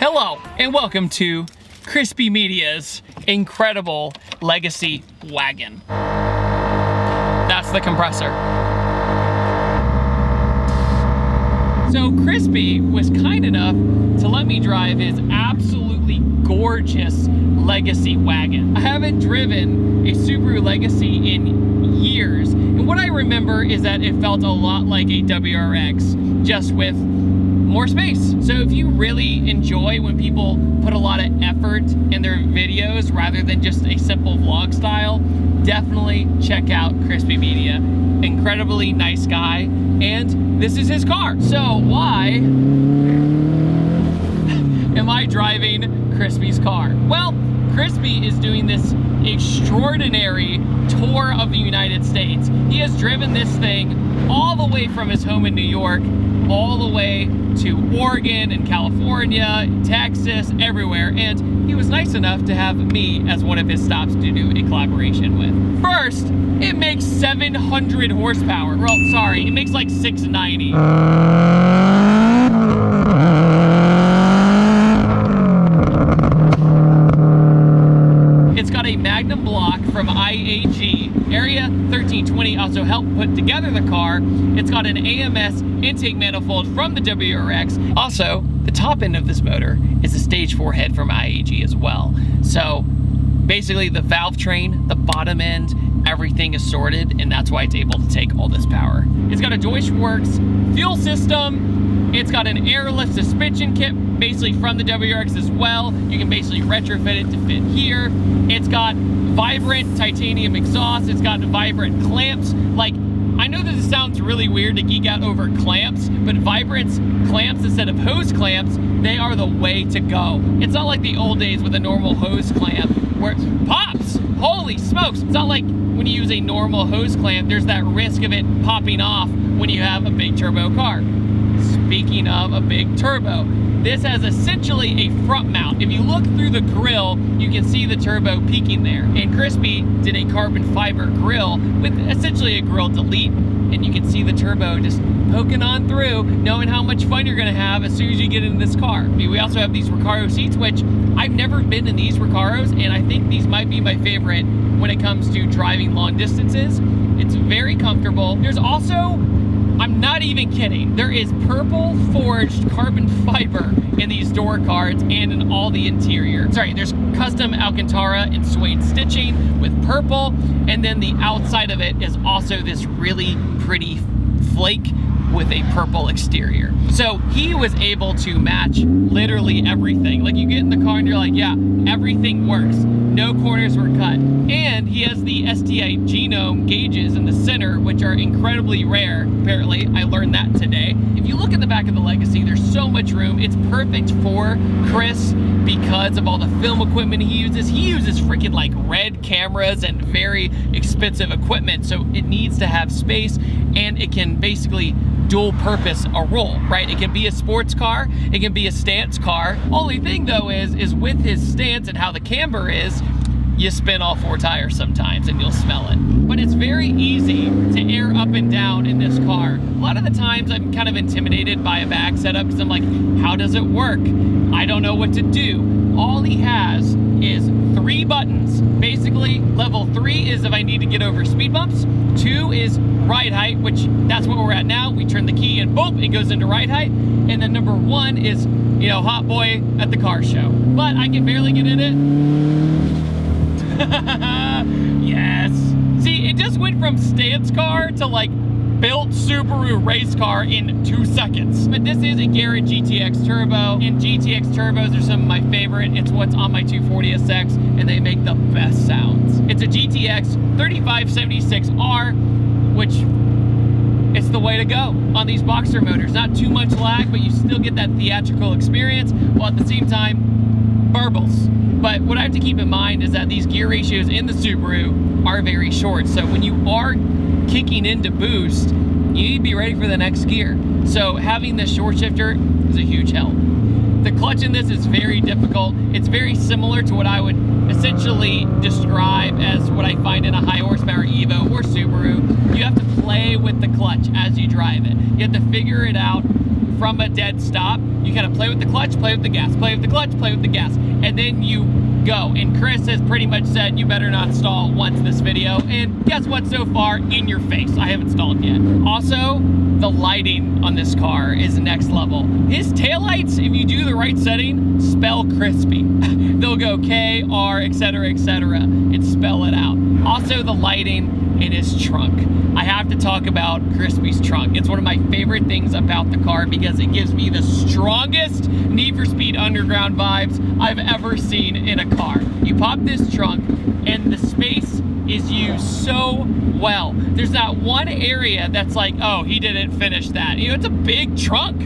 Hello, and welcome to Krispy Media's incredible legacy wagon. That's the compressor. So Krispy was kind enough to let me drive his absolutely gorgeous legacy wagon. I haven't driven a Subaru Legacy in years, and what I remember is that it felt a lot like a WRX, just with more space. So if you really enjoy when people put a lot of effort in their videos rather than just a simple vlog style, definitely check out Krispy Media. Incredibly nice guy, and this is his car. So why am I driving Krispy's car? Well, Krispy is doing this extraordinary tour of the United States. He has driven this thing all the way from his home in New York, all the way to Oregon and California, Texas, everywhere, and he was nice enough to have me as one of his stops to do a collaboration with. First, it makes 700 horsepower. Well, sorry, it makes like 690. It's got a Magnum block from IAG. Area 1320 also helped put together the car. It's got an AMS intake manifold from the WRX. Also, the top end of this motor is a stage 4 head from IAG as well. So basically the valve train, the bottom end, everything is sorted, and that's why it's able to take all this power. It's got a Deutsch Works fuel system. It's got an airlift suspension kit basically from the WRX as well. You can basically retrofit it to fit here. It's got vibrant titanium exhaust. It's got vibrant clamps. Like, I know that this sounds really weird to geek out over clamps, but vibrant clamps instead of hose clamps, they are the way to go. It's not like the old days with a normal hose clamp where it pops. Holy smokes. It's not like when you use a normal hose clamp, there's that risk of it popping off when you have a big turbo car. Speaking of a big turbo, this has essentially a front mount. If you look through the grill, you can see the turbo peaking there. And Krispy did a carbon fiber grill with essentially a grill delete, and you can see the turbo just poking on through, knowing how much fun you're gonna have as soon as you get in this car. We also have these Recaro seats, which I've never been in these Recaros, and I think these might be my favorite when it comes to driving long distances. It's very comfortable. There's also, I'm not even kidding, there is purple forged carbon fiber in these door cards and in all the interior. Sorry, there's custom Alcantara and suede stitching with purple, and then the outside of it is also this really pretty flake with a purple exterior. So he was able to match literally everything. Like, you get in the car and you're like, yeah, everything works. No corners were cut. And he has the STI genome gauges in the center, which are incredibly rare. Apparently, I learned that today. If you look in the back of the Legacy, there's so much room. It's perfect for Chris because of all the film equipment he uses. He uses freaking like red cameras and very expensive equipment, so it needs to have space, and it can basically dual purpose a role, right? It can be a sports car, it can be a stance car. Only thing though is with his stance and how the camber is, you spin all 4 tires sometimes and you'll smell it. But it's very easy to air up and down in this car. A lot of the times I'm kind of intimidated by a back setup because I'm like, how does it work? I don't know what to do. All he has is 3 buttons. Basically, level 3 is if I need to get over speed bumps. 2 is ride height, which that's what we're at now. We turn the key and boom, it goes into ride height. And then number 1 is, you know, hot boy at the car show. But I can barely get in it. Yes. See, it just went from stance car to like built Subaru race car in 2 seconds. But this is a Garrett GTX Turbo, and GTX Turbos are some of my favorite. It's what's on my 240SX, and they make the best sounds. It's a GTX 3576R, which it's the way to go on these Boxster motors. Not too much lag, but you still get that theatrical experience, while at the same time, burbles. But what I have to keep in mind is that these gear ratios in the Subaru are very short. So when you are kicking into boost, you need to be ready for the next gear. So having this short shifter is a huge help. The clutch in this is very difficult. It's very similar to what I would essentially describe as what I find in a high horsepower Evo or Subaru. You have to play with the clutch as you drive it. You have to figure it out from a dead stop. You kind of play with the clutch, play with the gas, play with the clutch, play with the gas, and then you go. And Chris has pretty much said you better not stall once this video. And guess what? So far, in your face, I haven't stalled yet. Also, the lighting on this car is next level. His taillights, if you do the right setting, spell crispy. They'll go K, R, etc., and spell it out. Also, the lighting in his trunk. I have to talk about Crispy's trunk. It's one of my favorite things about the car because it gives me the strongest Need for Speed Underground vibes I've ever seen in a car. You pop this trunk and the space is used so well. There's not one area that's like, oh, he didn't finish that. You know, it's a big trunk,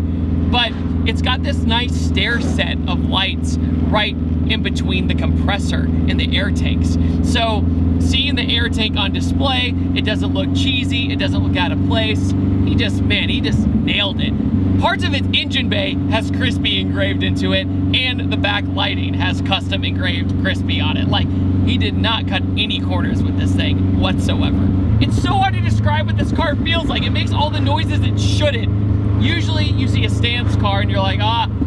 but it's got this nice stair set of lights right in between the compressor and the air tanks. So seeing the air tank on display, it doesn't look cheesy, it doesn't look out of place. He just nailed it. Parts of its engine bay has Crispy engraved into it, and the back lighting has custom engraved Crispy on it. Like, he did not cut any corners with this thing whatsoever. It's so hard to describe what this car feels like. It makes all the noises it shouldn't. Usually you see a stance car and you're like,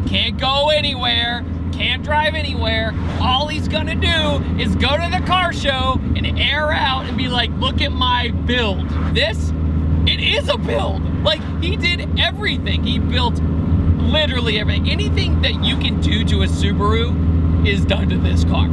can't go anywhere, can't drive anywhere. All he's gonna do is go to the car show and air out and be like, look at my build. This, it is a build. Like, he did everything. He built literally everything. Anything that you can do to a Subaru is done to this car.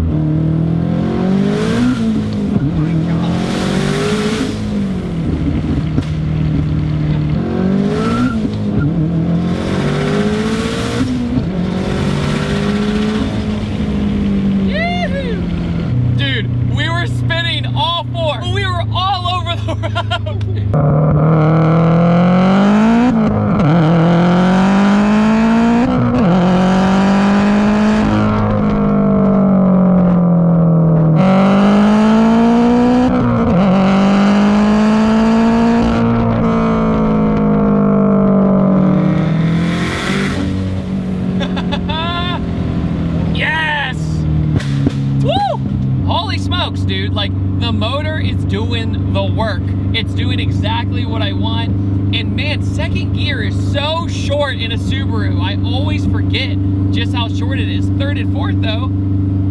Dude, like, the motor is doing the work. It's doing exactly what I want. And man, second gear is so short in a Subaru. I always forget just how short it is. Third and fourth, though,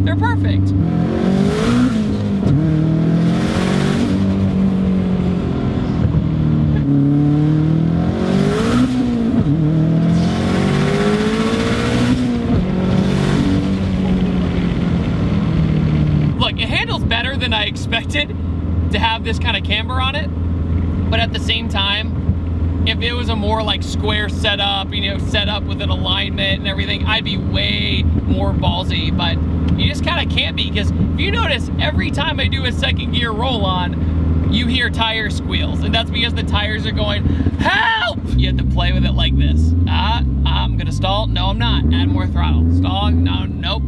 they're perfect. Better than I expected to have this kind of camber on it, but at the same time, if it was a more like square setup, you know, set up with an alignment and everything, I'd be way more ballsy. But you just kind of can't be, because if you notice, every time I do a second gear roll on, you hear tire squeals, and that's because the tires are going, help! You have to play with it like this. I'm gonna stall. No, I'm not. Add more throttle. Stalling. No, nope.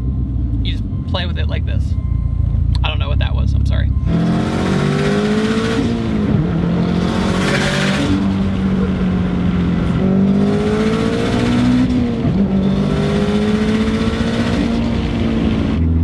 You just play with it like this. I don't know what that was, I'm sorry.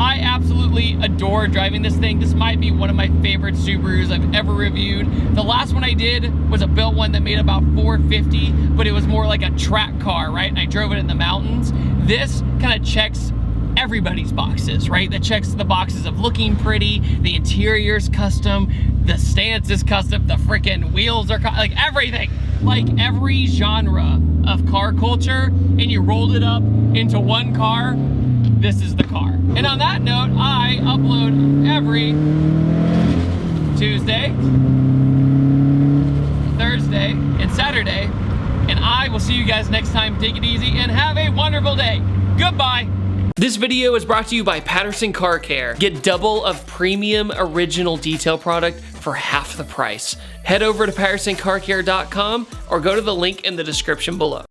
I absolutely adore driving this thing. This might be one of my favorite Subarus I've ever reviewed. The last one I did was a built one that made about 450, but it was more like a track car, right? And I drove it in the mountains. This kind of checks everybody's boxes, right? That checks the boxes of looking pretty, the interior's custom, the stance is custom, the freaking wheels are like everything, like every genre of car culture, and you rolled it up into one car. This is the car. And on that note, I upload every Tuesday, Thursday, and Saturday, and I will see you guys next time. Take it easy and have a wonderful day. Goodbye. This video is brought to you by Patterson Car Care. Get double of premium original detail product for half the price. Head over to PattersonCarCare.com or go to the link in the description below.